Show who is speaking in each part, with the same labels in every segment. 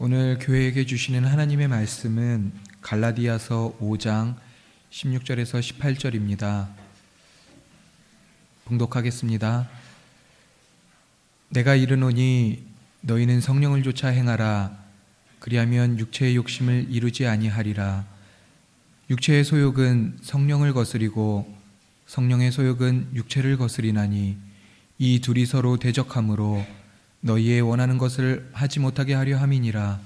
Speaker 1: 오늘 교회에게 주시는 하나님의 말씀은 갈라디아서 5장 16절에서 18절입니다. 봉독하겠습니다. 내가 이르노니 너희는 성령을 쫓아 행하라. 그리하면 육체의 욕심을 이루지 아니하리라. 육체의 소욕은 성령을 거스리고 성령의 소욕은 육체를 거스리나니 이 둘이 서로 대적하므로 너희의 원하는 것을 하지 못하게 하려 함이니라.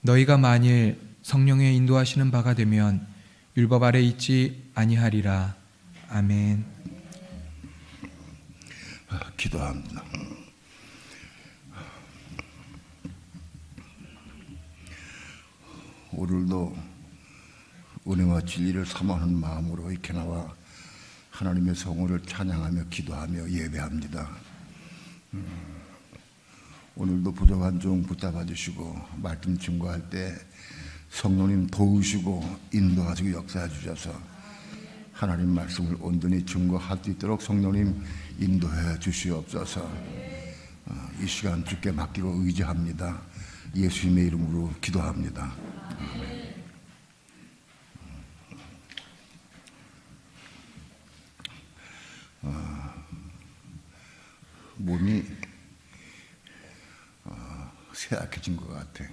Speaker 1: 너희가 만일 성령의 인도하시는 바가 되면 율법 아래 있지 아니하리라. 아멘.
Speaker 2: 기도합니다. 오늘도 은혜와 진리를 사모하는 마음으로 이렇게 나와 하나님의 성호를 찬양하며 기도하며 예배합니다. 오늘도 부족한 종 붙잡아 주시고 말씀 증거할 때 성령님 도우시고 인도하시고 역사해 주셔서 하나님 말씀을 온전히 증거할 수 있도록 성령님 인도해 주시옵소서. 이 시간 주께 맡기고 의지합니다. 예수님의 이름으로 기도합니다. 몸이 쇠약해진 것 같아.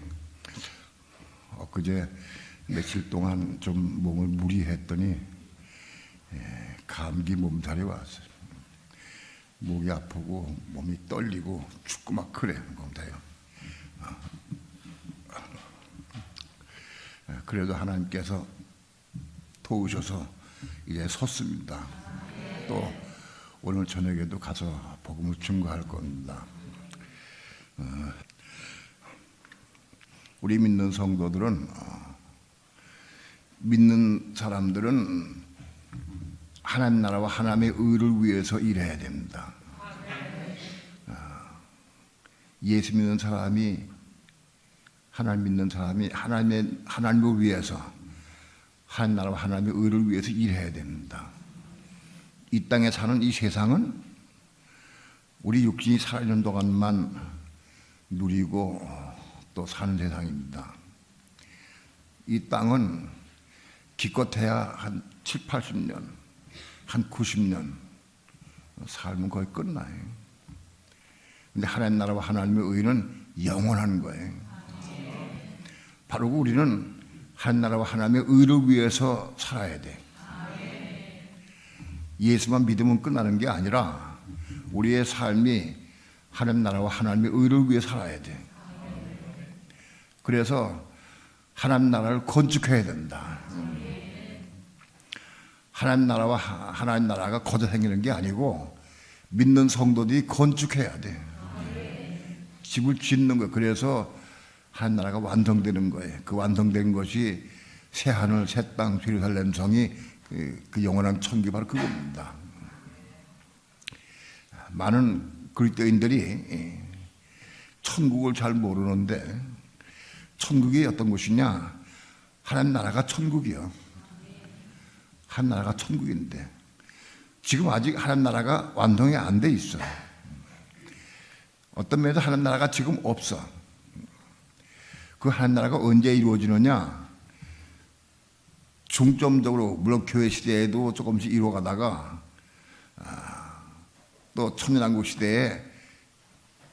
Speaker 2: 엊그제 며칠 동안 좀 몸을 무리했더니 감기 몸살이 왔어요. 목이 아프고 몸이 떨리고 춥고 막 그래 몸살이요. 그래도 하나님께서 도우셔서 이제 섰습니다. 또 오늘 저녁에도 가서 복음을 증거할 겁니다. 우리 믿는 성도들은 믿는 사람들은 하나님 나라와 하나님의 의를 위해서 일해야 됩니다. 예수 믿는 사람이 하나님 믿는 사람이 하나님을 위해서 하나님 나라와 하나님의 의를 위해서 일해야 됩니다. 이 땅에 사는 이 세상은 우리 육신이 살아있는 동안만 누리고 또 사는 세상입니다. 이 땅은 기껏해야 한 7, 80년, 한 90년 살면 거의 끝나요. 근데 하나님 나라와 하나님의 의는 영원한 거예요. 바로 우리는 하나님 나라와 하나님의 의를 위해서 살아야 돼. 예수만 믿으면 끝나는 게 아니라 우리의 삶이 하나님 나라와 하나님의 의를 위해 살아야 돼. 그래서 하나님 나라를 건축해야 된다. 하나님 나라와 하나님 나라가 거저 생기는 게 아니고 믿는 성도들이 건축해야 돼. 집을 짓는 거예요. 그래서 하나님 나라가 완성되는 거예요. 그 완성된 것이 새 하늘 새 땅 예루살렘 성이 그 영원한 천국이 바로 그겁니다. 많은 그리스도인들이 천국을 잘 모르는데 천국이 어떤 곳이냐? 하나님 나라가 천국이요. 하나님 나라가 천국인데 지금 아직 하나님 나라가 완성이 안 돼 있어. 어떤 면에서 하나님 나라가 지금 없어. 그 하나님 나라가 언제 이루어지느냐? 중점적으로 물론 교회 시대에도 조금씩 이루어가다가 또 천년왕국 시대에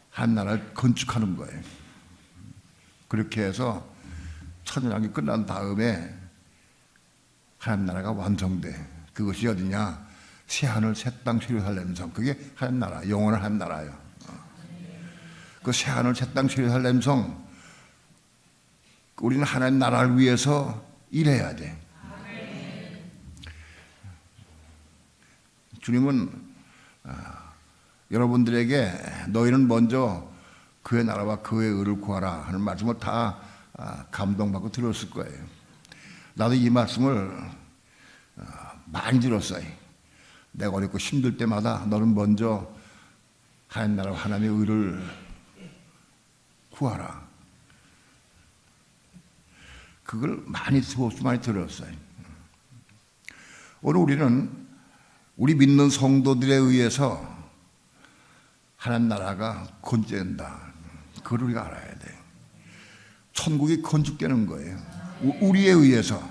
Speaker 2: 하나님 나라를 건축하는 거예요. 그렇게 해서 천년왕국이 끝난 다음에 하나님 나라가 완성돼. 그것이 어디냐? 새하늘 새 땅 예루살렘 성. 그게 하나님 나라, 영원한 하나님 나라예요. 그 새하늘 새 땅 예루살렘 성, 우리는 하나님 나라를 위해서 일해야 돼. 주님은 여러분들에게 너희는 먼저 그의 나라와 그의 의를 구하라 하는 말씀을 다 감동받고 들었을 거예요. 나도 이 말씀을 많이 들었어요. 내가 어렵고 힘들 때마다 너는 먼저 하나님 나라와 하나님의 의를 구하라. 그걸 많이 들었어요. 오늘 우리는 우리 믿는 성도들에 의해서 하나님 나라가 건재된다. 그걸 우리가 알아야 돼. 천국이 건축되는 거예요. 우리에 의해서.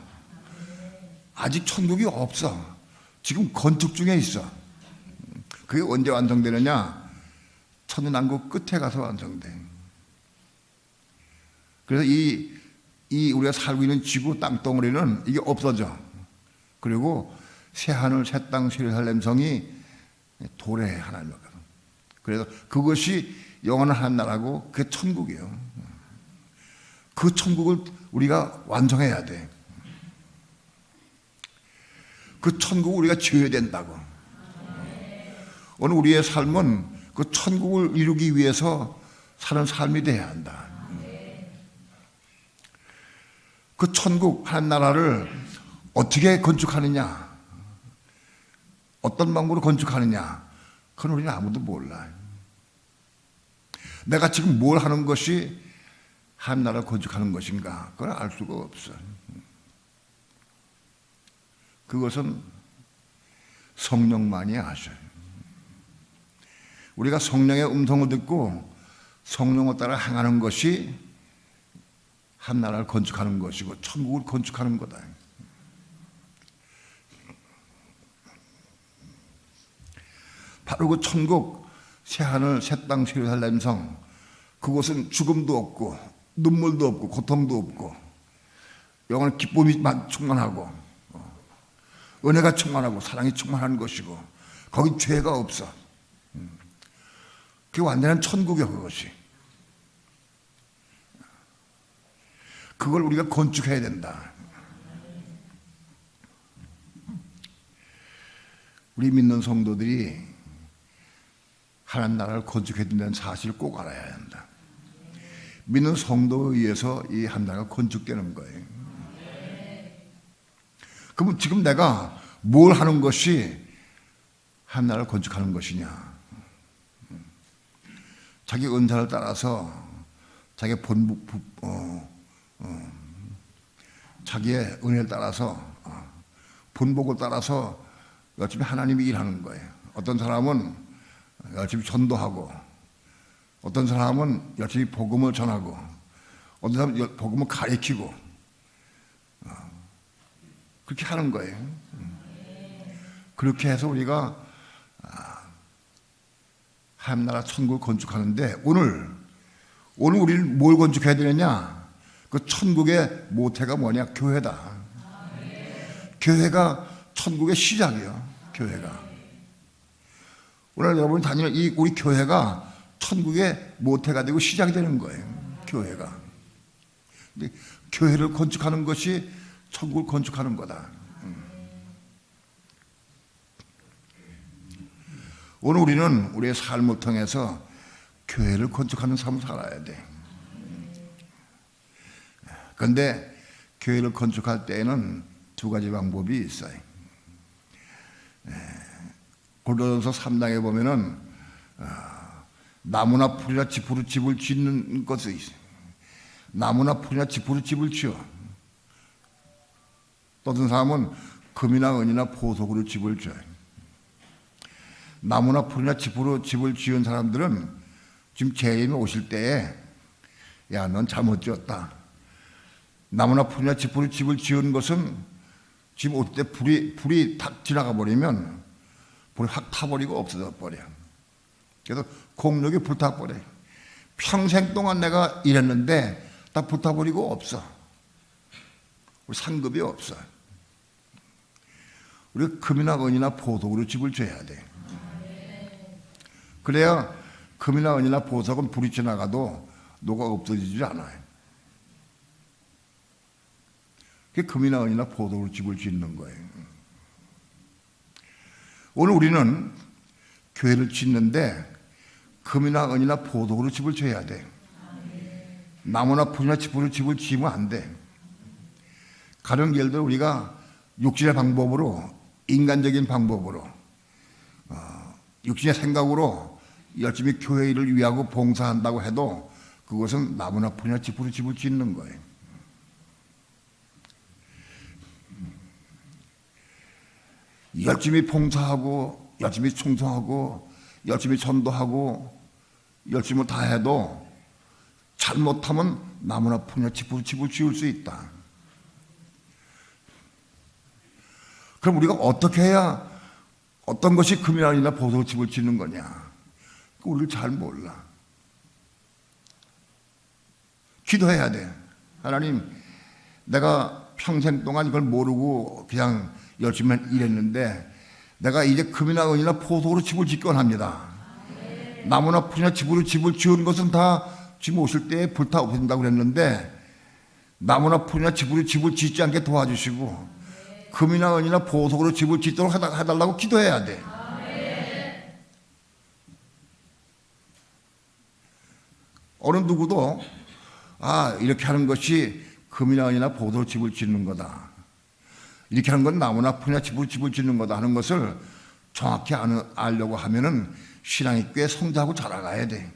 Speaker 2: 아직 천국이 없어. 지금 건축 중에 있어. 그게 언제 완성되느냐? 천년왕국 끝에 가서 완성돼. 그래서 이 우리가 살고 있는 지구 땅덩어리는 이게 없어져. 그리고 새 하늘 새 땅 새 예루살렘 성이 도래 하나님이거든. 그래서 그것이 영원한 한 나라고 그게 천국이에요. 그 천국을 우리가 완성해야 돼. 그 천국을 우리가 지어야 된다고. 오늘 우리의 삶은 그 천국을 이루기 위해서 사는 삶이 돼야 한다. 그 천국 한 나라를 어떻게 건축하느냐, 어떤 방법으로 건축하느냐, 그건 우리는 아무도 몰라요. 내가 지금 뭘 하는 것이 한 나라를 건축하는 것인가, 그걸 알 수가 없어. 그것은 성령만이 아셔요. 우리가 성령의 음성을 듣고 성령을 따라 행하는 것이 한 나라를 건축하는 것이고 천국을 건축하는 거다. 바로 그 천국, 새하늘, 새 땅, 새 예루살렘 성, 그곳은 죽음도 없고 눈물도 없고 고통도 없고 영원한 기쁨이 충만하고 은혜가 충만하고 사랑이 충만한 것이고 거기 죄가 없어. 그게 완전한 천국이야. 그것이. 그걸 우리가 건축해야 된다. 우리 믿는 성도들이 하나님 나라를 건축해야 된다는 사실을 꼭 알아야 한다. 믿는 성도에 의해서 이 한 나라가 건축되는 거예요. 그럼 지금 내가 뭘 하는 것이 한 나라를 건축하는 것이냐? 자기 은사를 따라서 자기의 자기의 은혜를 따라서 본복을 따라서 열심히 하나님이 일하는 거예요. 어떤 사람은 열심히 전도하고, 어떤 사람은 열심히 복음을 전하고, 어떤 사람은 복음을 가르치고, 그렇게 하는 거예요. 그렇게 해서 우리가 하나님 천국을 건축하는데 오늘 우리는 뭘 건축해야 되느냐? 그 천국의 모태가 뭐냐? 교회다. 교회가 천국의 시작이에요. 교회가. 오늘 여러분이 다니는 이 우리 교회가 천국의 모태가 되고 시작이 되는 거예요. 교회가. 근데 교회를 건축하는 것이 천국을 건축하는 거다. 오늘 우리는 우리의 삶을 통해서 교회를 건축하는 삶을 살아야 돼. 그런데 교회를 건축할 때에는 두 가지 방법이 있어요. 고린도전서 3장에 보면은 나무나 풀이나 짚으로 집을 짓는 것이 있어요. 나무나 풀이나 짚으로 집을 지어. 또 어떤 사람은 금이나 은이나 보석으로 집을 지어요. 나무나 풀이나 짚으로 집을 지은 사람들은 지금 재림이 오실 때에 야, 넌 잘못 지었다. 나무나 풀이나 짚으로 집을 지은 것은 지금 올 때 불이 탁 지나가 버리면 불이 확 타버리고 없어져 버려. 그래서 공력이 불타버려. 평생 동안 내가 일했는데 다 불타버리고 없어. 우리 상급이 없어. 우리가 금이나 은이나 보석으로 집을 지어야 돼. 그래야 금이나 은이나 보석은 불이 지나가도 녹아 없어지지 않아요. 그게 금이나 은이나 보석으로 집을 짓는 거예요. 오늘 우리는 교회를 짓는데 금이나 은이나 보석으로 집을 지어야 돼. 나무나 풀이나 짚으로 집을 지으면 안 돼. 가령 예를 들어 우리가 육신의 방법으로, 인간적인 방법으로, 육신의 생각으로 열심히 교회 일을 위하고 봉사한다고 해도 그것은 나무나 풀이나 짚으로 집을 짓는 거예요. 열심히 봉사하고 열심히 충성하고 열심히 전도하고 열심히 다 해도 잘못하면 나무나 풀이나 집을 지을 수 있다. 그럼 우리가 어떻게 해야 어떤 것이 금이나 보석으로 집을 짓는 거냐? 우리를 잘 몰라. 기도해야 돼. 하나님, 내가 평생 동안 이걸 모르고 그냥 열심히 일했는데 내가 이제 금이나 은이나 보석으로 집을 짓곤 합니다. 나무나 풀이나 집을 지은 것은 다 주님 오실 때 불타 없어진다고 그랬는데 나무나 풀이나 집을 짓지 않게 도와주시고 금이나 은이나 보석으로 집을 짓도록 해달라고 기도해야 돼. 어느 누구도 이렇게 하는 것이 금이나 은이나 보석으로 집을 짓는 거다, 이렇게 하는 건 나무나 풀이나 집을 짓는 거다 하는 것을 정확히 알려고 하면은 신앙이 꽤 성장하고 자라가야 돼.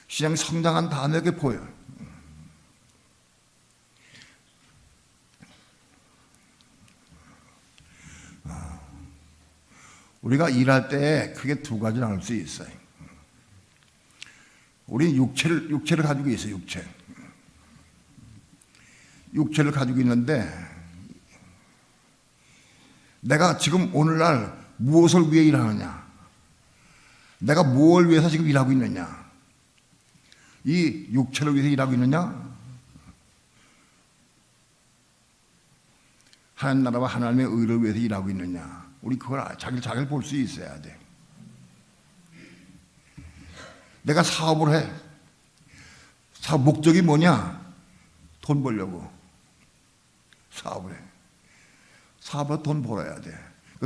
Speaker 2: 신앙이 성장한 다음에 그게 보여. 우리가 일할 때 크게 두 가지 나눌 수 있어요. 우리 육체를 가지고 있어요. 육체를 가지고 있는데 내가 지금 오늘날 무엇을 위해 일하느냐, 내가 무엇을 위해서 지금 일하고 있느냐, 이 육체를 위해서 일하고 있느냐, 하나님 나라와 하나님의 의를 위해서 일하고 있느냐, 우리 그걸 자기를 볼 수 있어야 돼. 내가 사업을 해. 사업 목적이 뭐냐? 돈 벌려고 사업을 해. 사업으로 돈 벌어야 돼.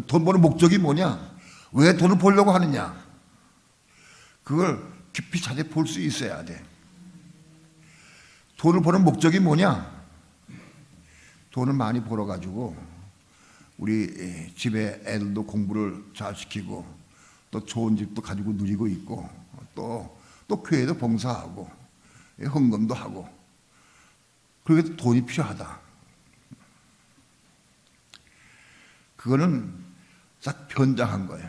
Speaker 2: 돈 버는 목적이 뭐냐? 왜 돈을 벌려고 하느냐? 그걸 깊이 자세히 볼 수 있어야 돼. 돈을 버는 목적이 뭐냐? 돈을 많이 벌어가지고 우리 집에 애들도 공부를 잘 시키고 또 좋은 집도 가지고 누리고 있고 또 교회도 봉사하고 헌금도 하고, 그렇게 돈이 필요하다. 그거는 싹 변장한 거예요.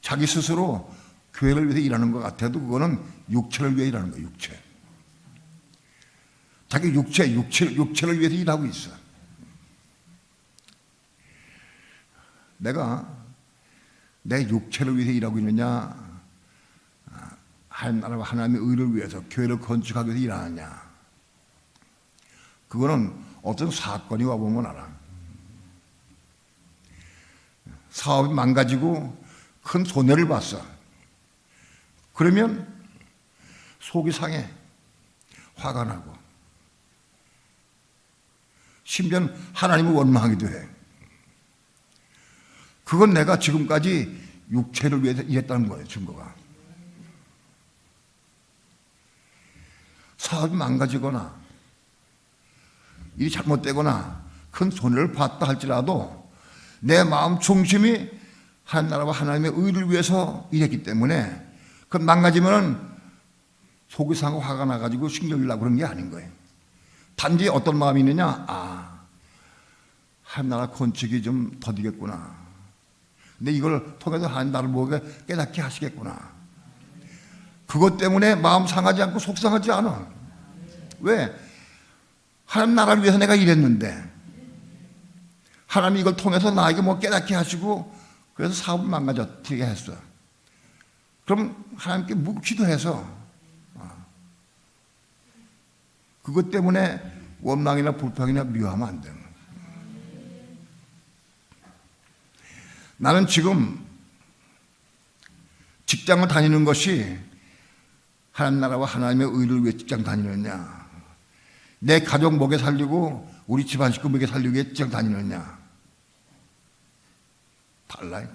Speaker 2: 자기 스스로 교회를 위해서 일하는 것 같아도 그거는 육체를 위해 일하는 거예요. 자기 육체를 위해서 일하고 있어. 내가 내 육체를 위해서 일하고 있느냐, 하나님 나라와 하나님의 의를 위해서 교회를 건축하기 위해서 일하느냐, 그거는 어떤 사건이 와보면 알아. 사업이 망가지고 큰 손해를 봤어. 그러면 속이 상해, 화가 나고, 심지어는 하나님을 원망하기도 해. 그건 내가 지금까지 육체를 위해서 일했다는 거예요. 증거가. 사업이 망가지거나 일이 잘못되거나 큰 손해를 봤다 할지라도 내 마음 중심이 하나님 나라와 하나님의 의를 위해서 일했기 때문에 그 망가지면 속이 상하고 화가 나가지고 신경이 나고 그런 게 아닌 거예요. 단지 어떤 마음이 있느냐, 하나님 나라 건축이 좀 더디겠구나, 근데 이걸 통해서 하나님 나를 보게 깨닫게 하시겠구나, 그것 때문에 마음 상하지 않고 속상하지 않아. 왜? 하나님 나라를 위해서 내가 일했는데 하나님이 이걸 통해서 나에게 뭐 깨닫게 하시고 그래서 사업을 망가졌게 했어. 그럼 하나님께 기도해서 그것 때문에 원망이나 불평이나 미워하면 안 되는 거야. 나는 지금 직장을 다니는 것이 하나님 나라와 하나님의 의를 위해 직장 다니느냐, 내 가족 먹여 살리고 우리 집안 식구 먹여 살리기 위해 직장 다니느냐, 달라요.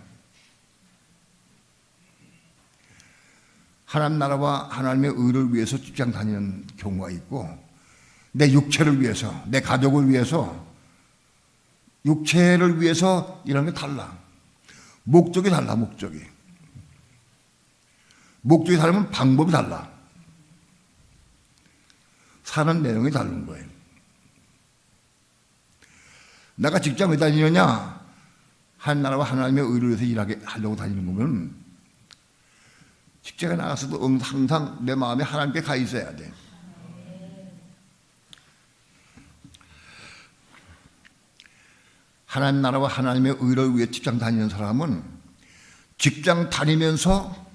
Speaker 2: 하나님 나라와 하나님의 의를 위해서 직장 다니는 경우가 있고, 내 육체를 위해서, 내 가족을 위해서, 육체를 위해서 일하는 게 달라. 목적이 달라. 목적이 다르면 방법이 달라. 사는 내용이 다른 거예요. 내가 직장 왜 다니느냐? 하나님 나라와 하나님의 의를 위해서 하려고 다니는 거면, 내 가족을 위해서, 내 육체를 위해서 일하는 게 달라. 목적이 달라. 사는 내용이 다른 거예요. 내가 직장 왜 다니느냐? 하나님 나라와 하나님의 의를 위해서 하려고 다니느냐? 하나님 나라와 하나님의 의를 위해서 하려고 다니는 거면 직장에 나가서도 항상 내 마음이 하나님께 가 있어야 돼. 하나님 나라와 하나님의 의를 위해 직장 다니는 사람은 직장 다니면서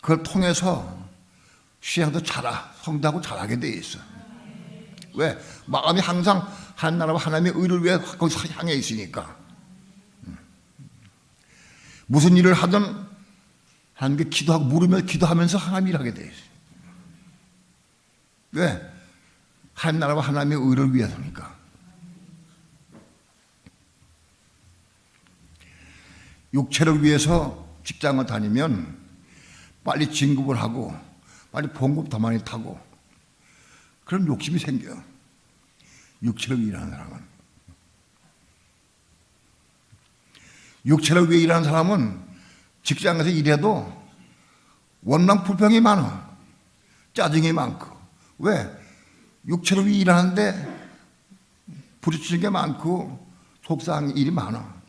Speaker 2: 그걸 통해서 신앙도 성장하고 잘하게 돼 있어. 왜? 마음이 항상 하나님 나라와 하나님의 의를 위해 거기서 향해 있으니까. 무슨 일을 하든 하나님께 기도하고 물으며 기도하면서 하나님 일하게 돼 있어. 왜? 하나님 나라와 하나님의 의를 위해서니까. 육체를 위해서 직장을 다니면 빨리 진급을 하고 빨리 봉급 더 많이 타고 그런 욕심이 생겨. 육체를 위해 일하는 사람은. 육체를 위해 일하는 사람은 직장에서 일해도 원망 불평이 많아. 짜증이 많고. 왜? 육체를 위해 일하는데 부딪히는 게 많고 속상한 일이 많아.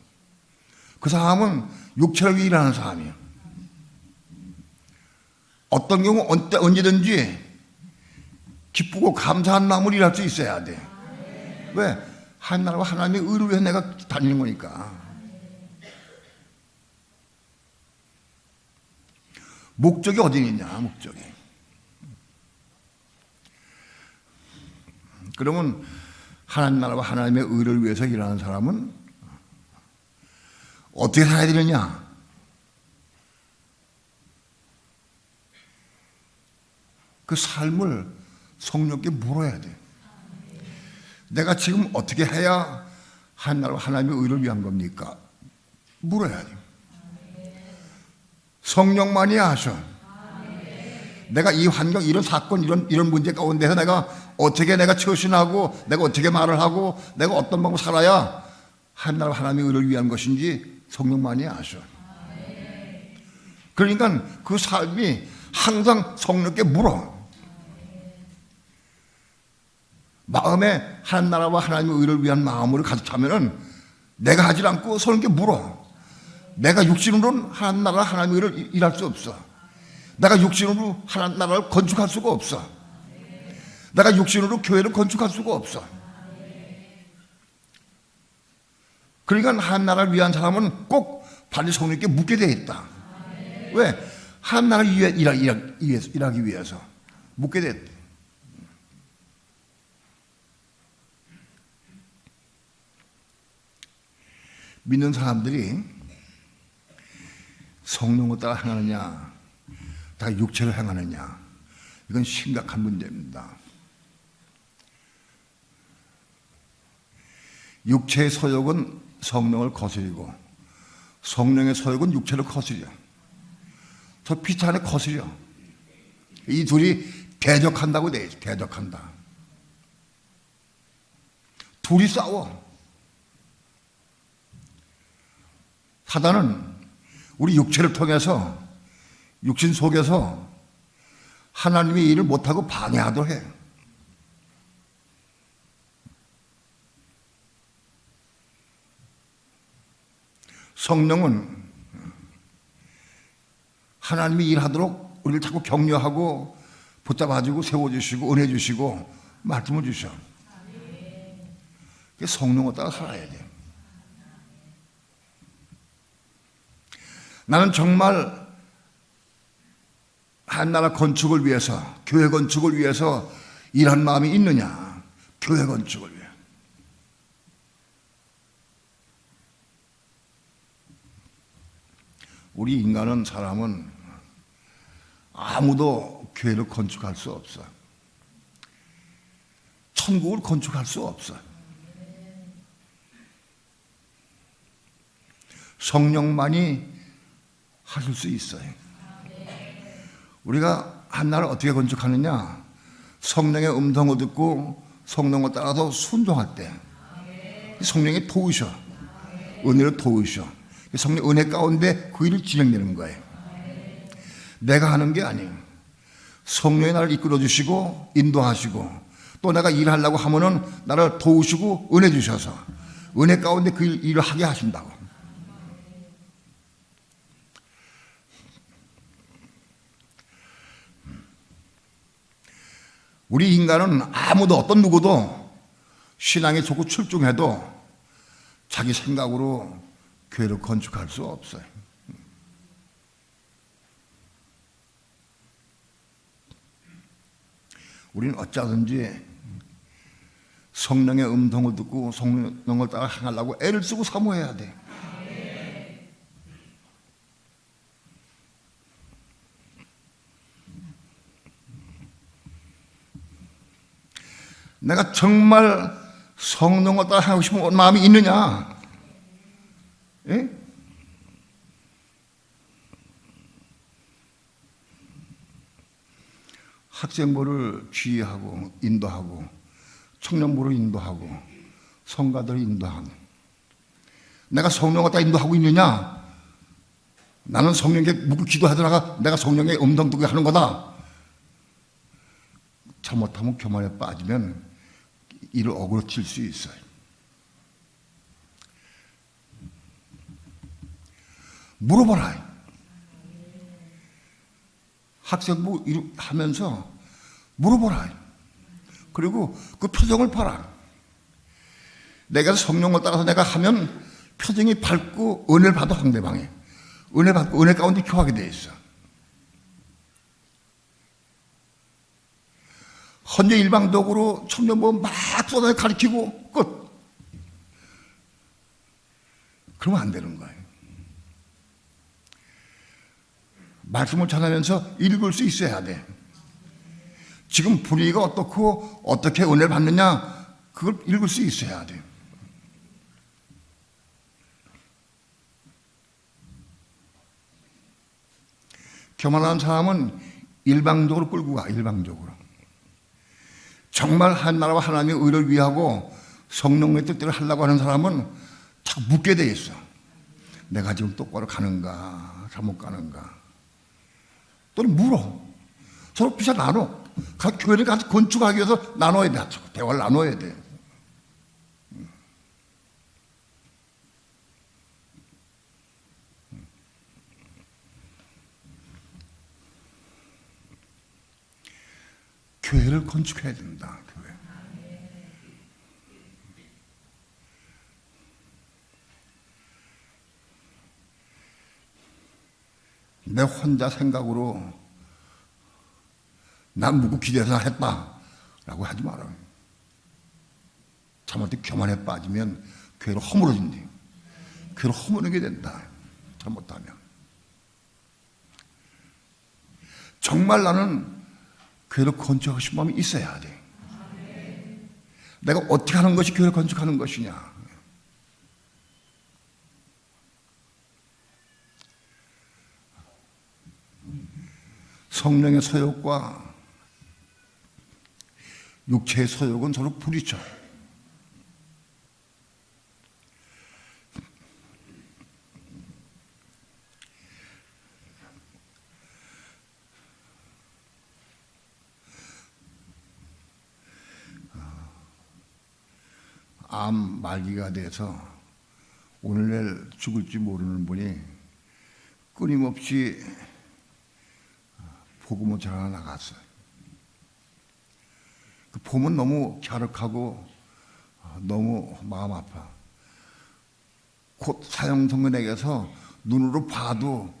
Speaker 2: 그 사람은 육체를 위해 일하는 사람이야. 어떤 경우 언제든지 기쁘고 감사한 마음으로 일할 수 있어야 돼. 왜? 하나님 나라와 하나님의 의를 위해 내가 다니는 거니까. 목적이 어디 있냐, 목적이. 그러면 하나님 나라와 하나님의 의를 위해서 일하는 사람은 어떻게 살아야 되느냐? 그 삶을 성령께 물어야 돼. 내가 지금 어떻게 해야 하나님 나라와 하나님의 의를 위한 겁니까? 물어야 돼. 성령만이 아셔. 내가 이 환경, 이런 사건, 이런 문제 가운데서 내가 어떻게 처신하고 내가 어떻게 말을 하고 내가 어떤 방법으로 살아야 하나님 나라와 하나님의 의를 위한 것인지 성령만이 아셔. 그러니까 그 삶이 항상 성령께 물어. 마음에 하나님 나라와 하나님의 의를 위한 마음으로 가득 차면은 내가 하지 않고 성령께 물어. 내가 육신으로는 하나님 나라 하나님의 의를 일할 수 없어. 내가 육신으로 하나님 나라를 건축할 수가 없어. 내가 육신으로 교회를 건축할 수가 없어. 그러니까 하나님 나라를 위한 사람은 꼭 반드시 성령께 묻게 되어 있다. 왜? 하나님 나라를 일하기 위해서 묻게 됐다. 믿는 사람들이 성령을 따라 행하느냐, 다 육체를 행하느냐, 이건 심각한 문제입니다. 육체의 소욕은 성령을 거스리고 성령의 소욕은 육체를 거스려. 저 피차 안에 거스려. 이 둘이 대적한다고 돼 있어. 대적한다. 둘이 싸워. 사단은 우리 육체를 통해서 육신 속에서 하나님의 일을 못하고 방해하도록 해. 성령은 하나님이 일하도록 우리를 자꾸 격려하고 붙잡아주고 세워주시고 은혜 주시고 말씀을 주셔. 성령을 따라 살아야 돼. 나는 정말 한나라 건축을 위해서, 교회 건축을 위해서 일한 마음이 있느냐? 교회 건축을 위해. 우리 인간은, 사람은 아무도 교회를 건축할 수 없어. 천국을 건축할 수 없어. 성령만이 하실 수 있어요. 우리가 한나라를 어떻게 건축하느냐? 성령의 음성을 듣고 성령을 따라서 순종할 때 성령이 도우셔. 은혜로 도우셔. 성령 은혜 가운데 그 일을 진행되는 거예요. 내가 하는 게 아니에요. 성령이 나를 이끌어 주시고 인도하시고 또 내가 일하려고 하면은 나를 도우시고 은혜 주셔서 은혜 가운데 그 일을 하게 하신다고. 우리 인간은 아무도 어떤 누구도 신앙에 좋고 출중해도 자기 생각으로 교회를 건축할 수 없어요. 우리는 어쩌든지 성령의 음성을 듣고 성령을 따라 행하려고 애를 쓰고 사모해야 돼. 내가 정말 성령을 따라 하고 싶은 마음이 있느냐? 예? 학생부를 지휘하고 인도하고 청년부를 인도하고 성가들을 인도하고 내가 성령을 따라 인도하고 있느냐? 나는 성령께 묻고 기도하다가 내가 성령의 음성 듣고 하는 거다. 잘못하면 교만에 빠지면 이를 어그로 칠 수 있어요. 물어봐라. 학생부 하면서 물어보라. 그리고 그 표정을 봐라. 내가 성령을 따라서 내가 하면 표정이 밝고 은혜를 받아 상대방이. 은혜 받고 은혜 가운데 교하게 돼 있어. 헌재 일방적으로 청년부 막 쏟아 가르치고 끝. 그러면 안 되는 거예요. 말씀을 전하면서 읽을 수 있어야 돼. 지금 분위기가 어떻고 어떻게 은혜를 받느냐 그걸 읽을 수 있어야 돼. 교만한 사람은 일방적으로 끌고 가. 일방적으로. 정말 한 나라와 하나님의 의를 위하고 성령의 뜻대로 하려고 하는 사람은 자꾸 묻게 돼 있어. 내가 지금 똑바로 가는가 잘못 가는가. 또는 물어. 서로 피자 나눠. 교회를 같이 건축하기 위해서 나눠야 돼. 대화를 나눠야 돼. 교회를 건축해야 된다. 교회. 내 혼자 생각으로 난 누구 기대해서 했다라고 하지 마라. 잘못해 교만에 빠지면 교회를 허물어진대. 교회를 허물게 된다. 잘못하면. 정말 나는 교회를 건축하고 싶은 마음이 있어야 돼. 내가 어떻게 하는 것이 교회를 건축하는 것이냐. 성령의 소욕과 육체의 소욕은 서로 부딪혀. 암 말기가 돼서 오늘날 죽을지 모르는 분이 끊임없이 복음을 전하러 나갔어요. 그 보면 너무 갸륵하고 너무 마음 아파. 곧 사형선고에게서 눈으로 봐도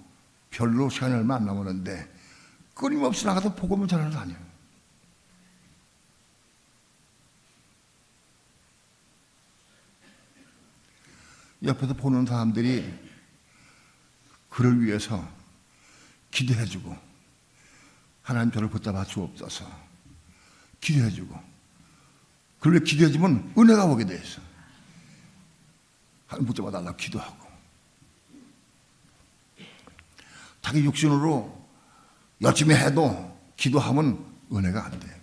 Speaker 2: 별로 시간이 얼마 안 남았는데 끊임없이 나가서 복음을 전하러 다녀요. 옆에서 보는 사람들이 그를 위해서 기도해주고 하나님 저를 붙잡아 주옵소서 기도해주고 그를 기도해주면 은혜가 오게 돼 있어. 하나님 붙잡아 달라고 기도하고 자기 육신으로 열심히 해도 기도하면 은혜가 안 돼.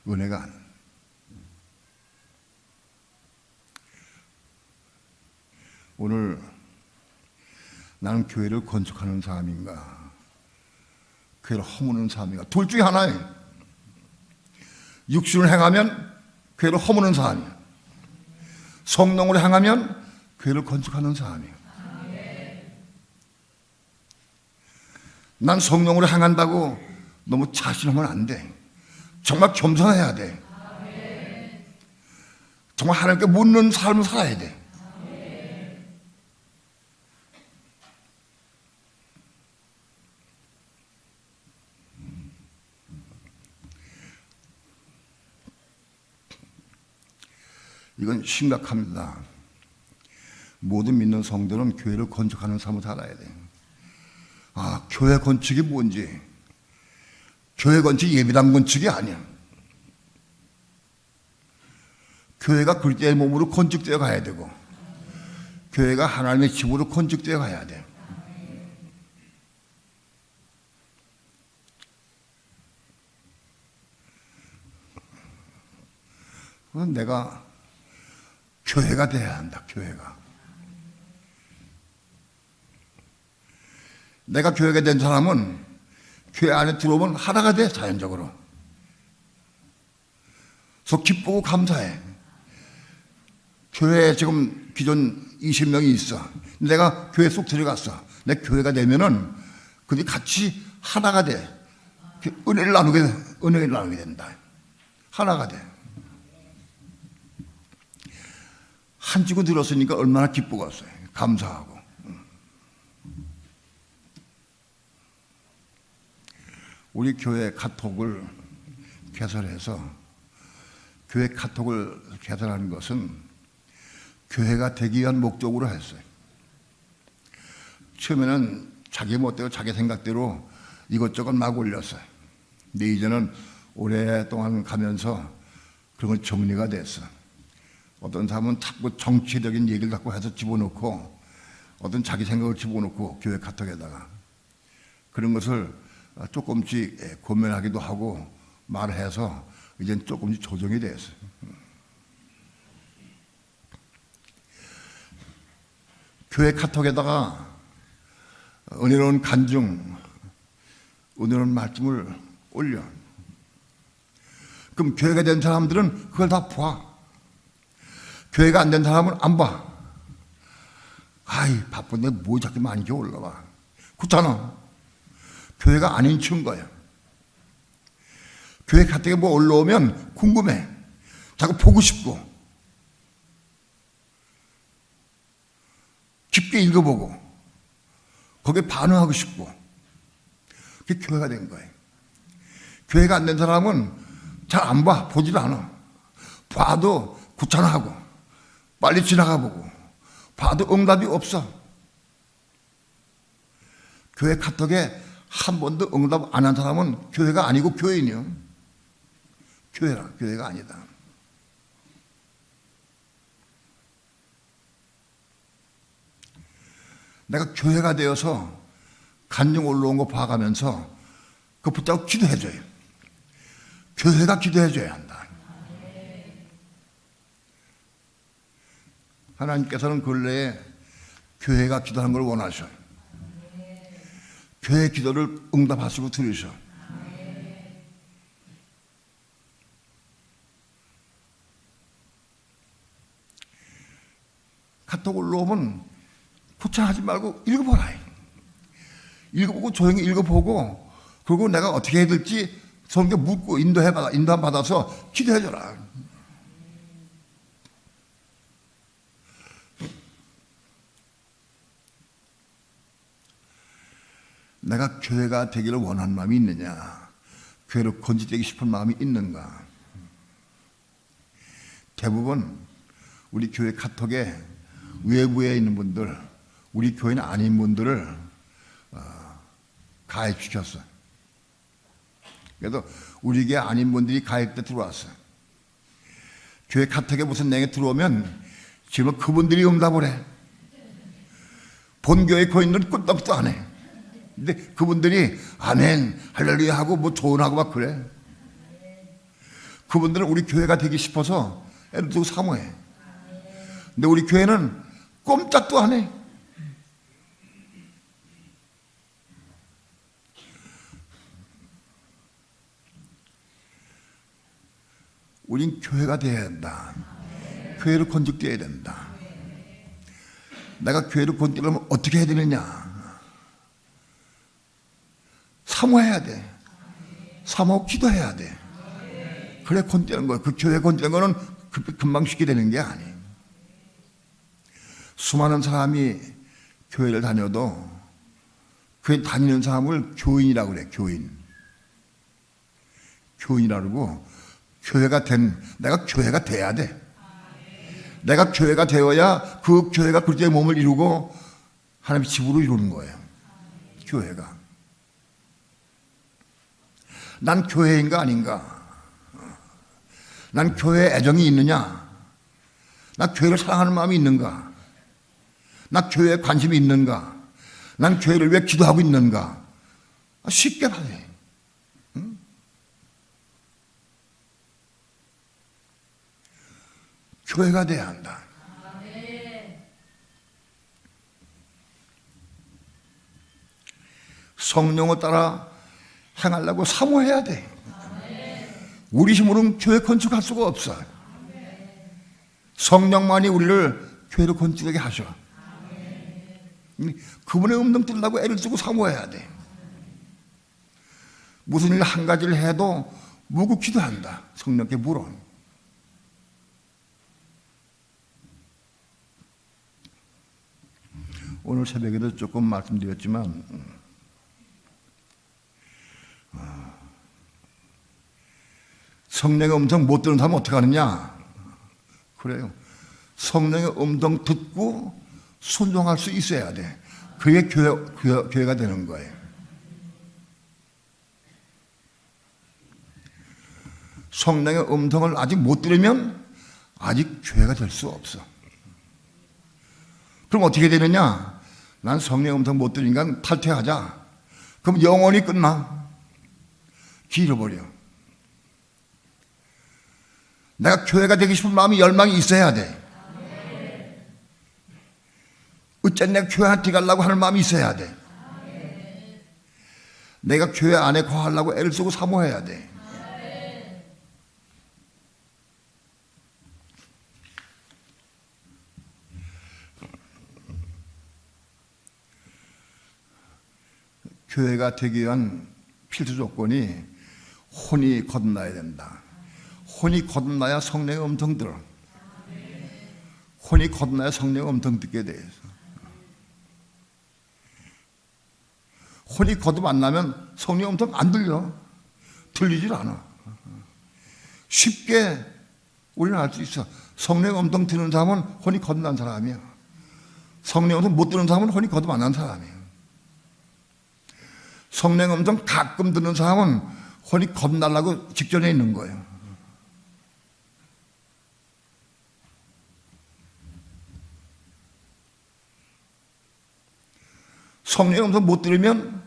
Speaker 2: 은혜가 안 돼. 오늘 나는 교회를 건축하는 사람인가 교회를 허무는 사람인가 둘 중에 하나예요. 육신을 행하면 교회를 허무는 사람이야. 성령으로 행하면 교회를 건축하는 사람이야. 난 성령으로 행한다고 너무 자신하면 안 돼. 정말 겸손해야 돼. 정말 하나님께 묻는 삶을 살아야 돼. 이건 심각합니다. 모든 믿는 성도는 교회를 건축하는 삶을 살아야 돼. 아, 교회 건축이 뭔지. 교회 건축이 예배당 건축이 아니야. 교회가 그리스도의 몸으로 건축되어 가야 되고, 교회가 하나님의 집으로 건축되어 가야 돼. 그건 내가 교회가 돼야 한다. 교회가. 내가 교회가 된 사람은 교회 안에 들어오면 하나가 돼. 자연적으로. 그래서 기쁘고 감사해. 교회에 지금 기존 20명이 있어. 내가 교회 속 들어갔어. 내 교회가 되면은 그들이 같이 하나가 돼. 은혜를 나누게 된다. 하나가 돼. 한 지구 들었으니까 얼마나 기쁘겠어요. 감사하고. 우리 교회 카톡을 개설해서, 교회 카톡을 개설하는 것은 교회가 되기 위한 목적으로 했어요. 처음에는 자기 멋대로 자기 생각대로 이것저것 막 올렸어요. 근데 이제는 오랫동안 가면서 그런 건 정리가 됐어. 어떤 사람은 자꾸 정치적인 얘기를 갖고 해서 집어넣고, 어떤 자기 생각을 집어넣고 교회 카톡에다가 그런 것을 조금씩 고민하기도 하고 말해서 이제는 조금씩 조정이 됐어요. 교회 카톡에다가 은혜로운 간증, 은혜로운 말씀을 올려. 그럼 교회가 된 사람들은 그걸 다 봐. 교회가 안 된 사람은 안 봐. 아이, 바쁜데 뭐 자꾸 많이 올라와. 그렇잖아. 교회가 아닌 증거야. 교회 카톡에 뭐 올라오면 궁금해. 자꾸 보고 싶고, 깊게 읽어보고, 거기에 반응하고 싶고. 그게 교회가 된 거예요. 교회가 안 된 사람은 잘 안 봐. 보지도 않아. 봐도 귀찮아하고 빨리 지나가보고, 봐도 응답이 없어. 교회 카톡에 한 번도 응답 안 한 사람은 교회가 아니고 교인이요. 교회가 아니다. 내가 교회가 되어서 간증 올라온 거 봐가면서 그거 붙잡고 기도해줘요. 교회가 기도해줘야 한다. 하나님께서는 근래에 교회가 기도하는 걸 원하셔요. 교회 기도를 응답하시고 들으셔. 카톡 올라오면 포착하지 말고 읽어보라. 읽어보고 조용히 읽어보고, 그리고 내가 어떻게 해야 될지 성경 묻고 인도함 받아서 기도해줘라. 내가 교회가 되기를 원하는 마음이 있느냐? 교회로 건축되기 싶은 마음이 있는가? 대부분 우리 교회 카톡에 외부에 있는 분들, 우리 교회는 아닌 분들을 가입시켰어요. 그래서 우리 교회 아닌 분들이 가입돼 들어왔어요. 교회 카톡에 무슨 내용이 들어오면 지금 그분들이 응답을 해. 본교회 교인들은 끄떡도 안 해. 근데 그분들이 아멘, 할렐루야 하고 뭐 조언하고 막 그래. 그분들은 우리 교회가 되기 싶어서 애를 두고 사모해. 근데 우리 교회는 꼼짝도 안 해. 우린 교회가 되어야 된다. 교회로 건축되어야 된다. 내가 교회로 건축되려면 어떻게 해야 되느냐? 사모해야 돼. 사모하고 기도해야 돼. 그래 건드는 거예요. 그 교회 건드는 거는 금방 쉽게 되는 게 아니에요. 수많은 사람이 교회를 다녀도 그 다니는 사람을 교인이라고 그래. 교인이라고 그러고, 내가 교회가 돼야 돼. 내가 교회가 되어야 그 교회가 그리스도의 몸을 이루고 하나님의 집으로 이루는 거예요. 교회가. 난 교회인가 아닌가? 난 교회에 애정이 있느냐? 나 교회를 사랑하는 마음이 있는가? 나 교회에 관심이 있는가? 난 교회를 왜 기도하고 있는가? 쉽게 봐요. 응? 교회가 돼야 한다. 성령을 따라 행하려고 사모해야 돼. 우리 힘으로는 교회 건축할 수가 없어. 성령만이 우리를 교회로 건축하게 하셔. 그분의 음성 들으려고 애를 쓰고 사모해야 돼. 무슨 일 한 가지를 해도 묵고 기도한다. 성령께 물어. 오늘 새벽에도 조금 말씀드렸지만 성령의 음성 못 듣는 사람은 어떻게 하느냐? 그래요. 성령의 음성 듣고 순종할 수 있어야 돼. 그게 교회가 되는 거예요. 성령의 음성을 아직 못 들으면 아직 교회가 될 수 없어. 그럼 어떻게 되느냐? 난 성령의 음성 못 들으니까 탈퇴하자. 그럼 영원히 끝나. 길어버려. 내가 교회가 되고 싶은 마음이 열망이 있어야 돼. 어쨌든 내가 교회한테 가려고 하는 마음이 있어야 돼. 내가 교회 안에 거하려고 애를 쓰고 사모해야 돼. 교회가 되기 위한 필수 조건이 혼이 거듭나야 된다. 혼이 거듭나야 성령의 음성 들어. 혼이 거듭나야 성령의 음성 듣게 돼. 혼이 거듭 안 나면 성령의 음성 안 들려. 들리질 않아. 쉽게 우리는 알 수 있어. 성령의 음성 듣는 사람은 혼이 거듭난 사람이야. 성령의 음성 못 듣는 사람은 혼이 거듭 안 난 사람이야. 성령의 음성 가끔 듣는 사람은 혼이 겁나려고 직전에 있는 거예요. 성령의 음성 못 들으면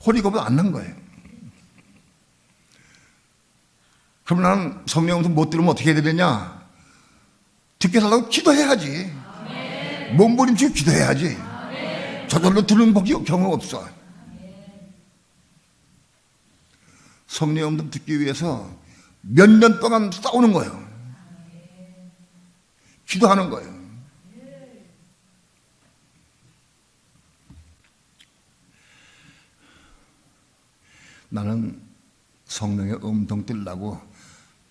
Speaker 2: 혼이 겁이 안 난 거예요. 그럼 나는 성령의 음성 못 들으면 어떻게 해야 되느냐? 듣게 살려고 기도해야지. 몸부림치고 기도해야지. 저절로 들은 경우 없어. 성령의 음성 듣기 위해서 몇 년 동안 싸우는 거예요. 기도하는 거예요. 나는 성령의 음성 들으려고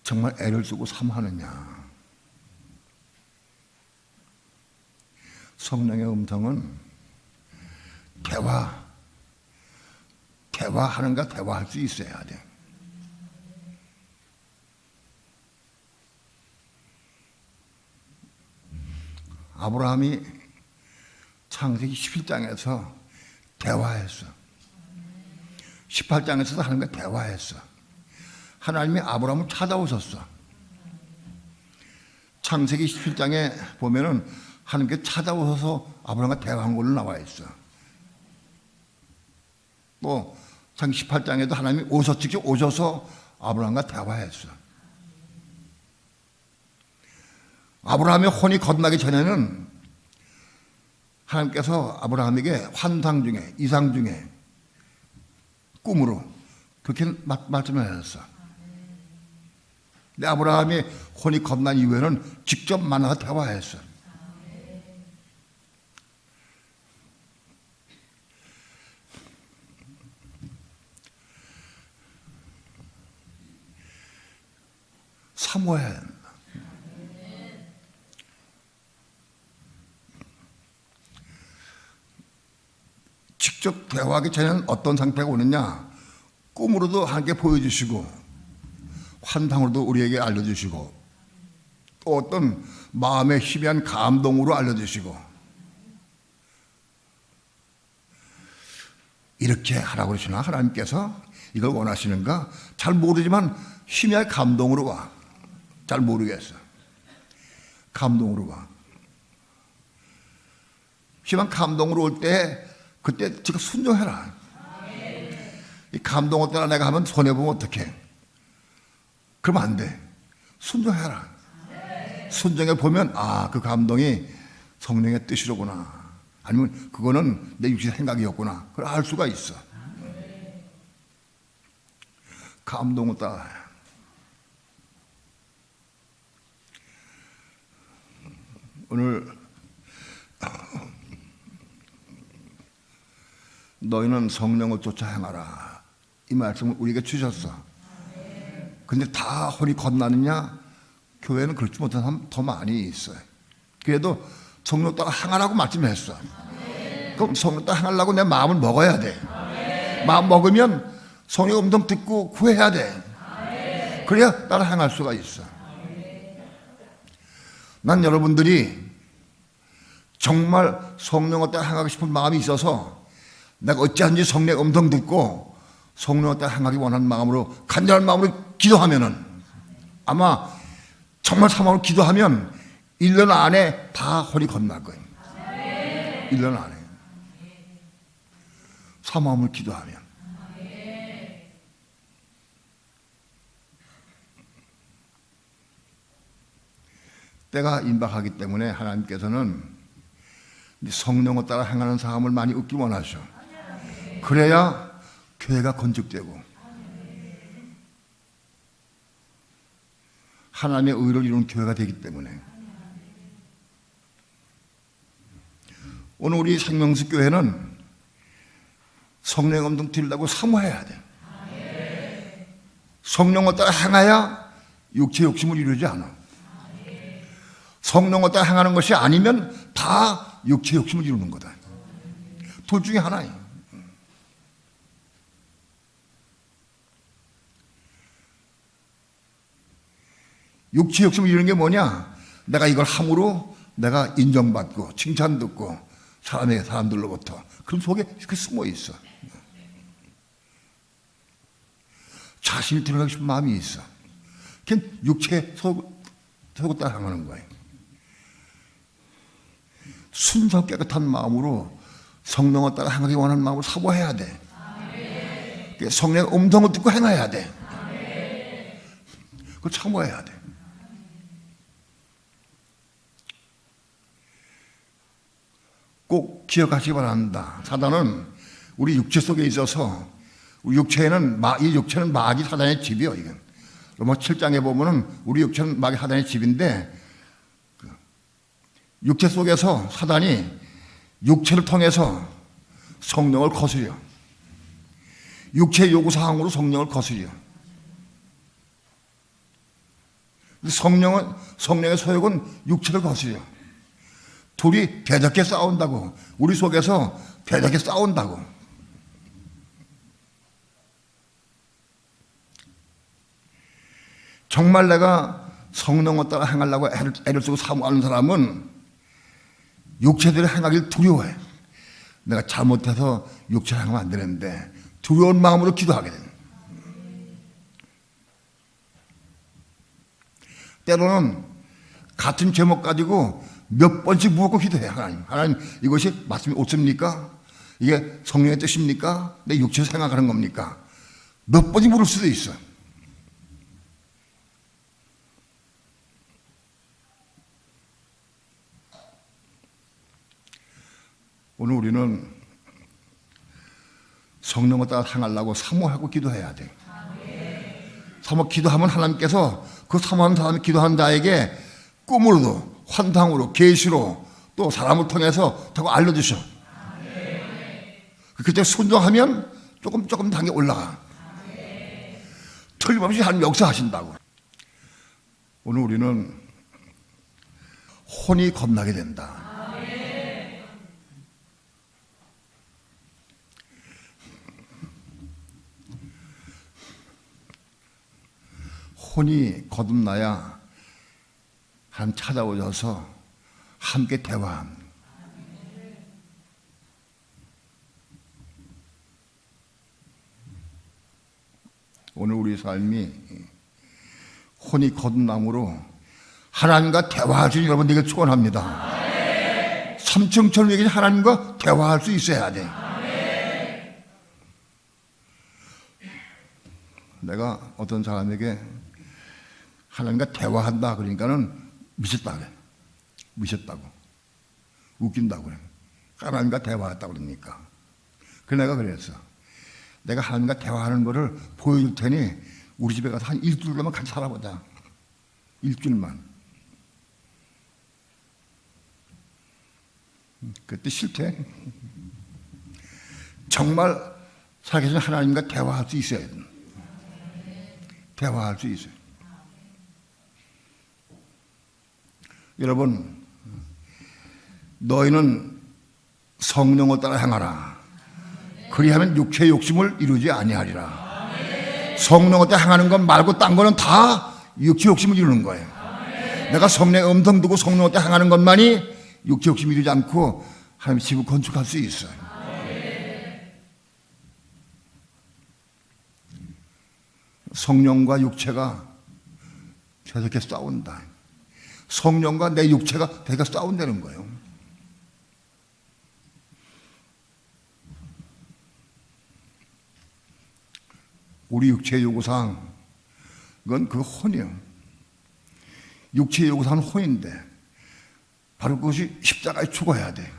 Speaker 2: 정말 애를 쓰고 사모하느냐? 성령의 음성은 대화하는가 대화할 수 있어야 돼. 아브라함이 창세기 11장에서 대화했어. 18장에서도 하나님과 대화했어. 하나님이 아브라함을 찾아오셨어. 창세기 17장에 보면은 하나님께 찾아오셔서 아브라함과 대화한 걸로 나와 있어. 또 창세기 18장에도 하나님이 직접 오셔서 아브라함과 대화했어. 아브라함의 혼이 거듭나기 전에는 하나님께서 아브라함에게 환상 중에, 이상 중에, 꿈으로 그렇게 말씀을 하셨어. 근데 아브라함이 혼이 거듭난 이후에는 직접 만나서 대화했어. 사모해야 된다. 직접 대화하기 전에는 어떤 상태가 오느냐? 꿈으로도 함께 보여주시고 환상으로도 우리에게 알려주시고 또 어떤 마음의 희미한 감동으로 알려주시고 이렇게 하라고 그러시나? 하나님께서 이걸 원하시는가? 잘 모르지만 희미한 감동으로 와. 잘 모르겠어. 감동으로 와. 희미한 감동으로 올 때 그때 지금 순종해라. 이 감동 어때나 내가 하면 손해보면 어떡해? 그러면 안 돼. 순종해라. 순종해 보면 아, 그 감동이 성령의 뜻이로구나. 아니면 그거는 내 육신 생각이었구나. 그걸 알 수가 있어. 감동을 따라. 오늘 너희는 성령을 쫓아 행하라. 이 말씀을 우리에게 주셨어. 근데 다 혼이 건나느냐? 교회는 그렇지 못한 사람 더 많이 있어요. 그래도 성령 따라 행하라고 말씀했어. 그럼 성령 따라 행하려고 내 마음을 먹어야 돼. 마음 먹으면 성령 음성 듣고 구해야 돼. 그래야 따라 행할 수가 있어. 난 여러분들이 정말 성령을 따라 행하고 싶은 마음이 있어서 내가 어찌하든지 성령의 음성 듣고 성령을 따라 행하기 원하는 마음으로 간절한 마음으로 기도하면은 아마 정말 사망으로 기도하면 1년 안에 다 혼이 건날 거예요. 1년 안에 사모함을 기도하면. 때가 임박하기 때문에 하나님께서는 성령을 따라 행하는 사람을 많이 얻기 원하셔. 그래야 교회가 건축되고 하나님의 의를 이루는 교회가 되기 때문에 오늘 우리 생명수 교회는 성령 음성 들으려고 사모해야 돼. 성령을 따라 행해야 육체 욕심을 이루지 않아. 성령을 따라 행하는 것이 아니면 다 육체 욕심을 이루는 거다. 둘 중에 하나예요. 육체 욕심을 이루는 게 뭐냐? 내가 이걸 함으로 내가 인정받고 칭찬 듣고 사람들로부터 그런 속에 그 숨어 있어. 자신이 드러나고 싶은 마음이 있어. 그냥 육체에 속을 따라 행하는 거예요. 순수 깨끗한 마음으로 성령을 따라 행하기 원하는 마음으로 사모해야 돼. 성령의 음성을 듣고 행해야 돼. 그걸 참아야 돼. 꼭 기억하시기 바랍니다. 사단은 우리 육체 속에 있어서 우리 육체에는 이 육체는 마귀 사단의 집이요. 이건 로마 7장에 보면은 우리 육체는 마귀 사단의 집인데 육체 속에서 사단이 육체를 통해서 성령을 거스려. 육체의 요구사항으로 성령을 거스려. 성령의 소욕은 육체를 거스려. 둘이 대적해 싸운다고. 우리 속에서 대적해 싸운다고. 정말 내가 성령을 따라 행하려고 애를 쓰고 사모하는 사람은 육체대로 행하길 두려워해. 내가 잘못해서 육체를 행하면 안 되는데 두려운 마음으로 기도하게 돼. 때로는 같은 제목 가지고 몇 번씩 묻고 기도해. 하나님 이것이 말씀이 옳습니까? 이게 성령의 뜻입니까? 내 육체에서 생각하는 겁니까? 몇 번씩 물을 수도 있어. 오늘 우리는 성령을 따라 행하려고 사모하고 기도해야 돼. 사모 기도하면 하나님께서 그 사모하는 사람이 기도하는 자에게 꿈으로도 환상으로 계시로 또 사람을 통해서 더 알려주셔. 그때 순종하면 조금 단계 올라가. 틀림없이 하나님 역사하신다고. 오늘 우리는 혼이 겁나게 된다. 혼이 거듭나야 하나님 찾아오셔서 함께 대화합니다. 오늘 우리 삶이 혼이 거듭남으로 하나님과 대화할 수 있는 여러분들에게 축원합니다. 3층 천국에 계신 하나님과 대화할 수 있어야 돼. 내가 어떤 사람에게 하나님과 대화한다 그러니까는 미쳤다 그래. 미쳤다고. 웃긴다고 그래. 하나님과 대화했다고 그러니까. 그래서 내가 그랬어. 내가 하나님과 대화하는 거를 보여줄 테니 우리 집에 가서 한 일주일만 같이 살아보자. 일주일만. 그때 싫대. 정말 살아계신 하나님과 대화할 수 있어야 돼. 대화할 수 있어요. 여러분, 너희는 성령을 따라 행하라. 그리하면 육체의 욕심을 이루지 아니하리라. 성령을 따라 행하는 것 말고 딴 거는 다 육체 욕심을 이루는 거예요. 내가 성령의 음성 듣고 성령을 따라 행하는 것만이 육체 욕심을 이루지 않고 하나님의 집을 건축할 수 있어요. 성령과 육체가 계속해서 싸운다. 성령과 내 육체가 대가 싸운다는 거예요. 우리 육체의 요구사항, 그건 그 혼이에요. 육체의 요구사항은 혼인데 바로 그것이 십자가에 죽어야 돼.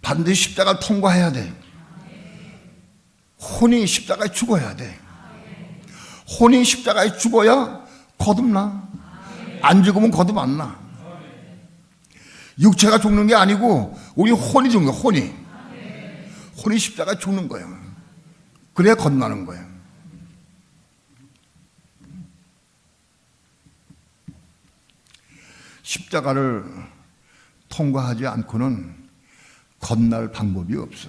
Speaker 2: 반드시 십자가를 통과해야 돼. 혼이 십자가에 죽어야 돼. 혼이 십자가에 죽어야 거듭나. 안 죽으면 거듭 안 나. 육체가 죽는 게 아니고 우리 혼이 죽는 거야. 혼이 십자가에 죽는 거야. 그래야 거듭나는 거야. 십자가를 통과하지 않고는 거듭날 방법이 없어.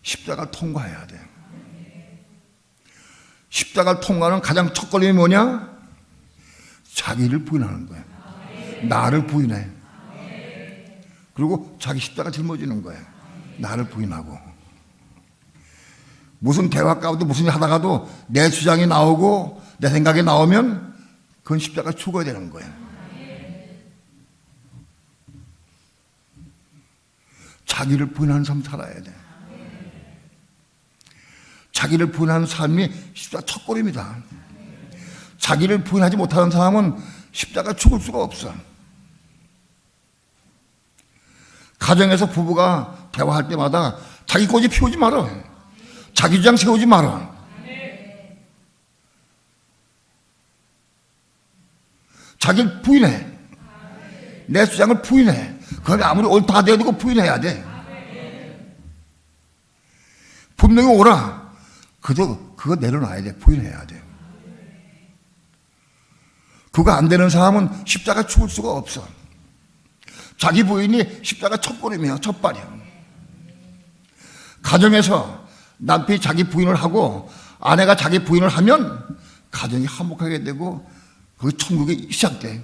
Speaker 2: 십자가를 통과해야 돼. 십자가를 통과하는 가장 첫 걸음이 뭐냐? 자기를 부인하는 거야. 나를 부인해. 그리고 자기 십자가 짊어지는 거야. 나를 부인하고. 무슨 대화 가운데 무슨 일 하다가도 내 주장이 나오고 내 생각이 나오면 그건 십자가 죽어야 되는 거야. 자기를 부인하는 삶 살아야 돼. 자기를 부인하는 삶이 십자가 첫걸음이다. 자기를 부인하지 못하는 사람은 십자가 죽을 수가 없어. 가정에서 부부가 대화할 때마다 자기 고집 피우지 마라. 자기 주장 세우지 마라. 자기를 부인해. 내 주장을 부인해. 그게 아무리 옳다 하더라도 부인해야 돼. 분명히 옳아. 그거 내려놔야 돼. 부인해야 돼. 그거 안 되는 사람은 십자가 죽을 수가 없어. 자기 부인이 십자가 첫걸음이야. 첫발이야. 가정에서 남편이 자기 부인을 하고 아내가 자기 부인을 하면 가정이 화목하게 되고 그 천국이 시작돼.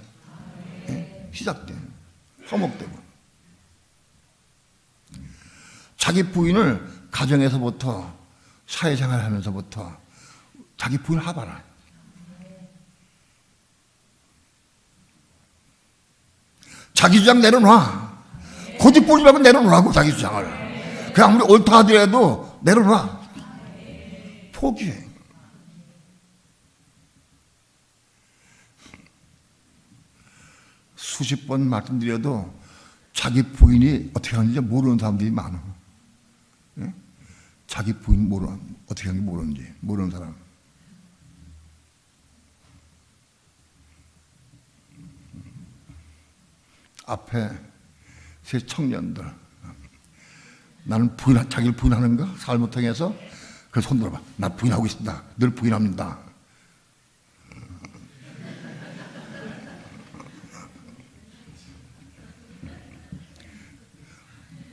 Speaker 2: 시작돼. 화목되고. 자기 부인을 가정에서부터 사회생활 하면서부터 자기 부인을 하봐라. 자기 주장 내려놔. 고집 부리지 말고 내려놓으라고. 자기 주장을. 그 아무리 옳다 하더라도 내려놔. 포기해. 수십 번 말씀드려도 자기 부인이 어떻게 하는지 모르는 사람들이 많아. 예? 자기 부인 어떻게 하는지 모르는 사람. 앞에 세 청년들, 나는 자기를 부인하는가? 삶을 통해서 그래서 손 들어봐. 나 부인하고 있습니다. 늘 부인합니다.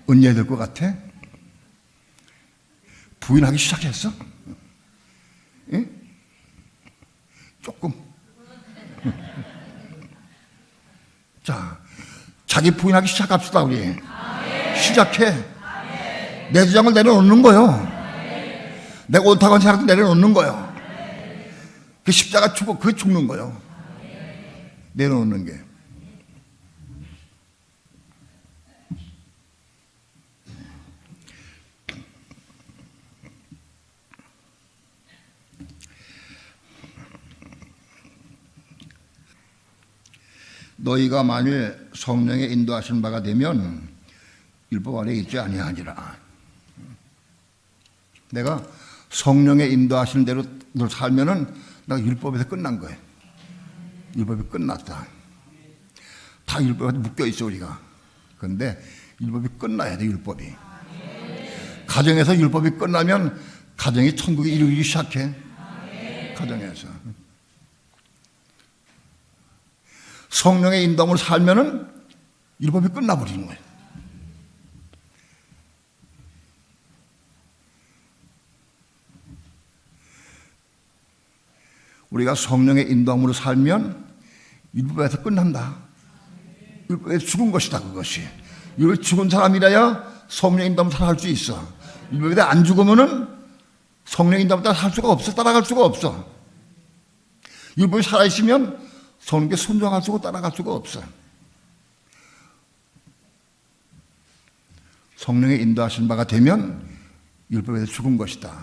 Speaker 2: 언제 될 것 같아? 부인하기 시작했어? 응? 조금. 자, 자기 부인하기 시작합시다, 우리. 시작해. 내 주장을 내려놓는 거요. 내가 옳다고 하는 생각도 내려놓는 거요. 그 십자가 죽고 그게 죽는 거요. 내려놓는 게. 너희가 만일 성령의 인도하신 바가 되면 율법 아래 있지 아니하니라. 내가 성령의 인도하시는 대로 너 살면은 내가 율법에서 끝난 거예요. 율법이 끝났다. 다 율법에 묶여 있어 우리가. 그런데 율법이 끝나야 돼. 율법이. 가정에서 율법이 끝나면 가정이 천국에 이루기 시작해. 가정에서. 성령의 인도함으로 살면은 율법이 끝나버리는 거예요. 우리가 성령의 인도함으로 살면 율법에서 끝난다. 율법에 죽은 것이다. 그것이. 율법에 죽은 사람이라야 성령의 인도함으로 살아갈 수 있어. 율법에 안 죽으면은 성령의 인도함으로 따라 살 수가 없어. 따라갈 수가 없어. 율법이 살아있으면 성령께 순종할 수고 따라갈 수가 없어. 성령의 인도하신 바가 되면 율법에서 죽은 것이다.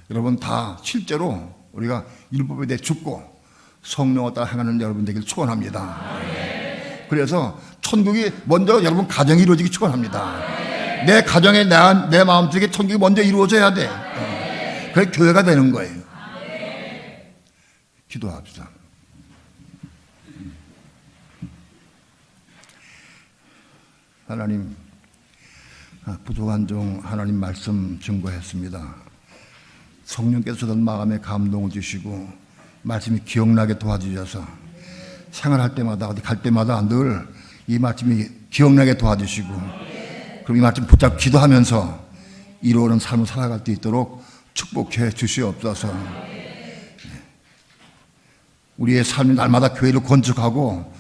Speaker 2: 여러분 다 실제로 우리가 율법에 대해 죽고 성령을 따라 행하는 여러분 되길 축원합니다. 그래서 천국이 먼저 여러분 가정이 이루어지기 축원합니다. 내 가정에 내 마음속에 천국이 먼저 이루어져야 돼. 그래 교회가 되는 거예요. 기도합시다. 하나님, 부족한 종 하나님 말씀 증거했습니다. 성령께서 주던 마음에 감동을 주시고 말씀이 기억나게 도와주셔서 생활할 때마다 어디 갈 때마다 늘 이 말씀이 기억나게 도와주시고 그럼 이 말씀 붙잡고 기도하면서 이루어오는 삶을 살아갈 수 있도록 축복해 주시옵소서. 우리의 삶이 날마다 교회를 건축하고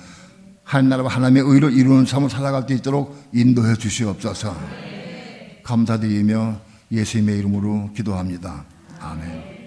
Speaker 2: 하나님 나라와 하나님의 의를 이루는 삶을 살아갈 수 있도록 인도해 주시옵소서. 감사드리며 예수님의 이름으로 기도합니다. 아멘.